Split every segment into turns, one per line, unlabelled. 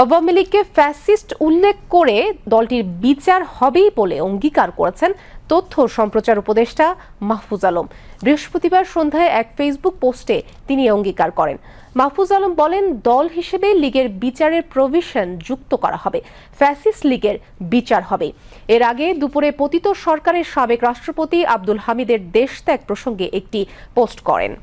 আওয়ামী লীগকে ফ্যাসিস্ট উল্লেখ করে দলটির বিচার হবেই বলে অঙ্গীকার করেছেন তথ্য সম্প্রচার উপদেষ্টা মাহফুজ আলম। বৃহস্পতিবার সন্ধ্যায় এক ফেসবুক পোস্টে তিনি অঙ্গীকার করেন। মাহফুজ আলম বলেন, দল হিসেবে লীগের বিচারের প্রভিশন যুক্ত করা হবে, ফ্যাসিস্ট লীগের বিচার হবে। এর আগে দুপুরে পতিত সরকারের সাবেক রাষ্ট্রপতি আব্দুল হামিদের দেশত্যাগ প্রসঙ্গে একটি পোস্ট করেন।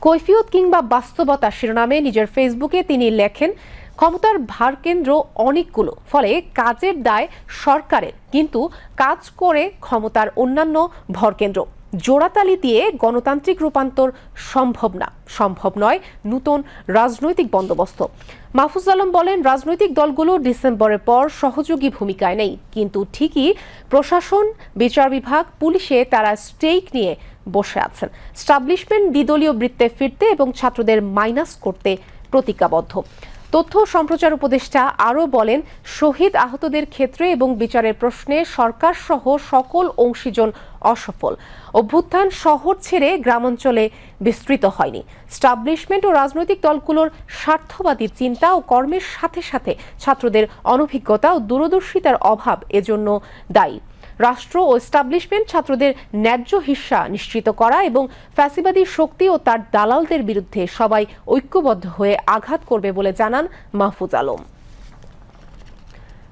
কৈফিয়ত কিংবা বাস্তবতা শিরোনামে নিজের ফেসবুকে তিনি লেখেন, ক্ষমতার ভারকেন্দ্র অনেকগুলো, ফলে কাজের দায় সরকারের, কিন্তু কাজ করে ক্ষমতার অন্যান্য ভরকেন্দ্র। জোড়াতালি দিয়ে গণতান্ত্রিক রূপান্তর সম্ভব নয় নতুন রাজনৈতিক বন্দোবস্ত। মাহফুজ আলম বলেন, রাজনৈতিক দলগুলো ডিসেম্বরের পর সহযোগী ভূমিকায় নেই, কিন্তু ঠিকই প্রশাসন, বিচার বিভাগ, পুলিশে তারা স্টেক নিয়ে বসে আছেন। স্টাবলিশমেন্ট দ্বিদলীয় বৃত্তে ফিরতে এবং ছাত্রদের মাইনাস করতে প্রতিজ্ঞাবদ্ধ। তথ্য সম্প্রচার উপদেষ্টা আরও বলেন, শহীদ আহতদের ক্ষেত্রে এবং বিচারের প্রশ্নে সরকার সহ সকল অংশীজন অসফল। অভ্যুত্থান শহর ছেড়ে গ্রামাঞ্চলে বিস্তৃত হয়নি। স্টাবলিশমেন্ট ও রাজনৈতিক দলগুলোর স্বার্থবাদী চিন্তা ও কর্মের সাথে সাথে ছাত্রদের অনভিজ্ঞতা ও দূরদর্শিতার অভাব এজন্য দায়ী। রাষ্ট্র ও এস্টাবলিশমেন্ট ছাত্রদের ন্যায্য হিস্যা নিশ্চিত করা এবং ফ্যাসিবাদী শক্তি ও তার দালালদের বিরুদ্ধে সবাই ঐক্যবদ্ধ হয়ে আঘাত করবে বলে জানান মাহফুজ আলম।